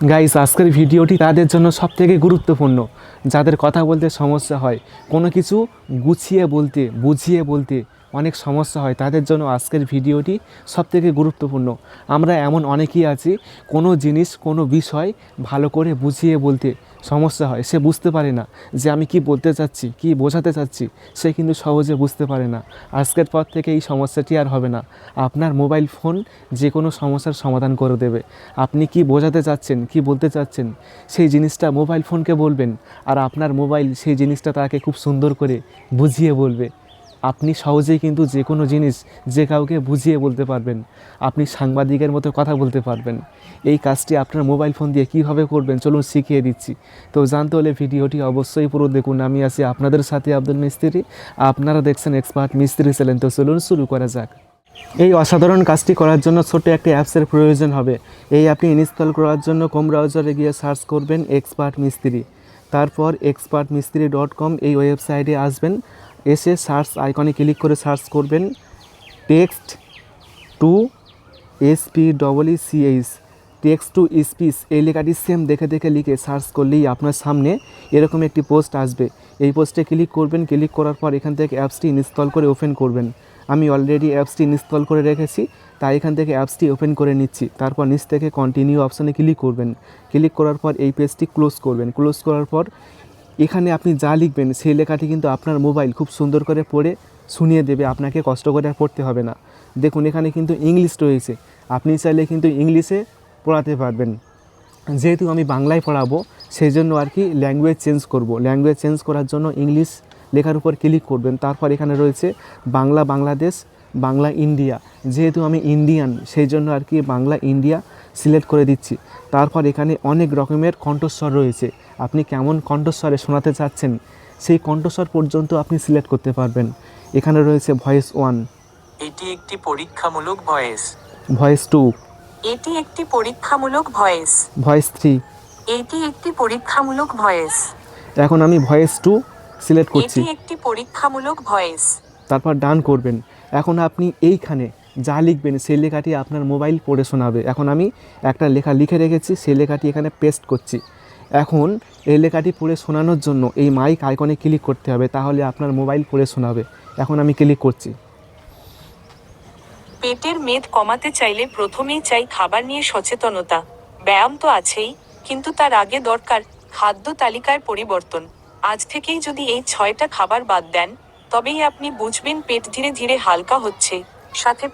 Guys, আজকের ভিডিওটি তাদের জন্য সবথেকে গুরুত্বপূর্ণ, যাদের কথা বলতে সমস্যা হয়, কোনো কিছু গুছিয়ে বলতে, বুঝিয়ে বলতে অনেক সমস্যা হয়, তাদের জন্য আজকের ভিডিওটি সবথেকে গুরুত্বপূর্ণ। আমরা এমন অনেকেই আছি, কোনো জিনিস, কোনো বিষয় ভালো করে বুঝিয়ে বলতে সমস্যা হয়, সে বুঝতে পারে না যে আমি কি বলতে চাচ্ছি, কি বোঝাতে চাচ্ছি, সে কিন্তু সহজে বুঝতে পারে না। আজকের পর থেকে এই সমস্যাটি আর হবে না। আপনার মোবাইল ফোন যে কোনো সমস্যার সমাধান করে দেবে। আপনি কি বোঝাতে চাচ্ছেন, কি বলতে চাচ্ছেন, সেই জিনিসটা মোবাইল ফোনকে বলবেন, আর আপনার মোবাইল সেই জিনিসটা তাকে খুব সুন্দর করে বুঝিয়ে বলবে। আপনি সহজেই কিন্তু যে কোনো জিনিস যে কাউকে বুঝিয়ে বলতে পারবেন। আপনি সাংবাদিকের মতো কথা বলতে পারবেন। এই কাজটি আপনার মোবাইল ফোন দিয়ে কীভাবে করবেন চলুন শিখিয়ে দিচ্ছি। তো জানতে হলে ভিডিওটি অবশ্যই পুরো দেখুন। আমি আছি আপনাদের সাথে আব্দুল মিস্ত্রি, আপনারা দেখছেন এক্সপার্ট মিস্ত্রি চ্যানেল। তো চলুন শুরু করা যাক। এই অসাধারণ কাজটি করার জন্য ছোট্ট একটি অ্যাপসের প্রয়োজন হবে। এই অ্যাপটি ইনস্টল করার জন্য ক্রোম ব্রাউজারে গিয়ে সার্চ করবেন এক্সপার্ট মিস্ত্রি, তারপর expertmistri.com এই ওয়েবসাইটে আসবেন। এসে সার্চ আইকনে ক্লিক করে সার্চ করবেন text to SPEECH, text to speech এই লেখাটি সেম দেখে দেখে লিখে সার্চ করলেই আপনার সামনে এরকম একটি পোস্ট আসবে। এই পোস্টে ক্লিক করবেন। ক্লিক করার পর এখান থেকে অ্যাপসটি ইনস্টল করে ওপেন করবেন। আমি অলরেডি অ্যাপসটি ইনস্টল করে রেখেছি, তাই এখান থেকে অ্যাপসটি ওপেন করে নিচ্ছি। তারপর নিচ থেকে কন্টিনিউ অপশানে ক্লিক করবেন। ক্লিক করার পর এই পেজটি ক্লোজ করবেন। ক্লোজ করার পর এখানে আপনি যা লিখবেন সেই লেখাটি কিন্তু আপনার মোবাইল খুব সুন্দর করে পড়ে শুনিয়ে দেবে, আপনাকে কষ্ট করে আর পড়তে হবে না। দেখুন এখানে কিন্তু ইংলিশ রয়েছে, আপনি চাইলে কিন্তু ইংলিশে পড়াতে পারবেন। যেহেতু আমি বাংলায় পড়াবো সেই জন্য আর কি ল্যাঙ্গুয়েজ চেঞ্জ করব। ল্যাঙ্গুয়েজ চেঞ্জ করার জন্য ইংলিশ লেখার উপর ক্লিক করবেন। তারপর এখানে রয়েছে বাংলা বাংলাদেশ, বাংলা ইন্ডিয়া। যেহেতু আমি ইন্ডিয়ান সেই জন্য আর কি বাংলা ইন্ডিয়া সিলেক্ট করে দিচ্ছি। তারপর এখানে অনেক রকমের কণ্ঠস্বর রয়েছে, আপনি কেমন কণ্ঠস্বরে শোনাতে চাচ্ছেন সেই কণ্ঠস্বর পর্যন্ত আপনি সিলেক্ট করতে পারবেন। এখানে রয়েছে ভয়েস 1, এটি একটি পরীক্ষামূলক ভয়েস। ভয়েস 2, এটি একটি পরীক্ষামূলক ভয়েস। ভয়েস 3। এটি একটি পরীক্ষামূলক ভয়েস। এখন আমি ভয়েস 2 সিলেক্ট করছি, এটি একটি পরীক্ষামূলক ভয়েস। তারপর ডান করবেন। এখন আপনি এইখানে যা লিখবেন সেই লেখাটি আপনার মোবাইল পড়ে শোনাবে। এখন আমি একটা লেখা লিখে রেখেছি, সেই লেখাটি এখানে পেস্ট করছি। এখন এই লেখাটি পড়ে শোনানোর জন্য এই মাইক আইকনে ক্লিক করতে হবে, তাহলে আপনার মোবাইল পড়ে শোনাবে। এখন আমি ক্লিক করছি। পেটের মেদ কমাতে চাইলে প্রথমেই চাই খাবার নিয়ে সচেতনতা। ব্যায়াম তো আছেই, কিন্তু তার আগে দরকার খাদ্য তালিকায় পরিবর্তন। আজ থেকেই যদি এই 6টা খাবার বাদ দেন, তবেই আপনি বুঝবেন পেট ধীরে ধীরে হালকা হচ্ছে। সাথে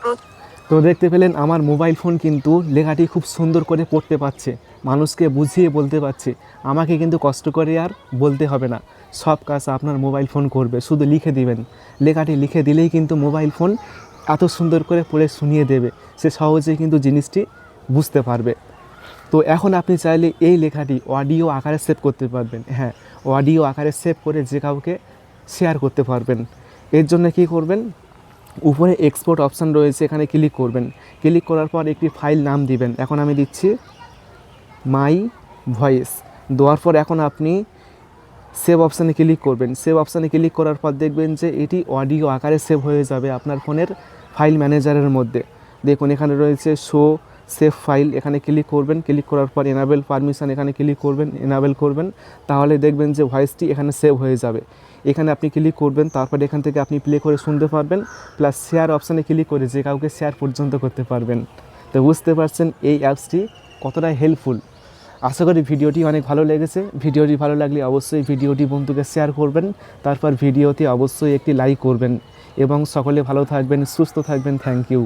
তো দেখতে পেলেন আমার মোবাইল ফোন কিন্তু লেখাটি খুব সুন্দর করে পড়তে পারছে, মানুষকে বুঝিয়ে বলতে পারছে। আমাকে কিন্তু কষ্ট করে আর বলতে হবে না, সব কাজ আপনার মোবাইল ফোন করবে। শুধু লিখে দিবেন, লেখাটি লিখে দিলেই কিন্তু মোবাইল ফোন এত সুন্দর করে পড়ে শুনিয়ে দেবে, সে সহজেই কিন্তু জিনিসটি বুঝতে পারবে। তো এখন আপনি চাইলে এই লেখাটি অডিও আকারে সেভ করতে পারবেন। হ্যাঁ, অডিও আকারে সেভ করে যে কাউকে শেয়ার করতে পারবেন। এর জন্য কী করবেন, উপরে এক্সপোর্ট অপশান রয়েছে, এখানে ক্লিক করবেন। ক্লিক করার পর একটি ফাইল নাম দিবেন। এখন আমি দিচ্ছি মাই ভয়েস। দেওয়ার পর এখন আপনি সেভ অপশানে ক্লিক করবেন। সেভ অপশানে ক্লিক করার পর দেখবেন যে এটি অডিও আকারে সেভ হয়ে যাবে আপনার ফোনের ফাইল ম্যানেজারের মধ্যে। দেখুন এখানে রয়েছে শো সেভ ফাইল, এখানে ক্লিক করবেন। ক্লিক করার পর এনাবেল পারমিশন এখানে ক্লিক করবেন, এনাবেল করবেন, তাহলে দেখবেন যে ভয়েসটি এখানে সেভ হয়ে যাবে। এখানে আপনি ক্লিক করবেন, তারপর এখান থেকে আপনি প্লে করে শুনতে পারবেন, প্লাস শেয়ার অপশানে ক্লিক করে যে কাউকে শেয়ার পর্যন্ত করতে পারবেন। তো বুঝতে পারছেন এই অ্যাপসটি কতটা হেল্পফুল। আশা করি ভিডিওটি অনেক ভালো লেগেছে। ভিডিওটি ভালো লাগলে অবশ্যই ভিডিওটি বন্ধুকে শেয়ার করবেন, তারপর ভিডিওতে অবশ্যই একটি লাইক করবেন, এবং সকলে ভালো থাকবেন, সুস্থ থাকবেন। Thank you.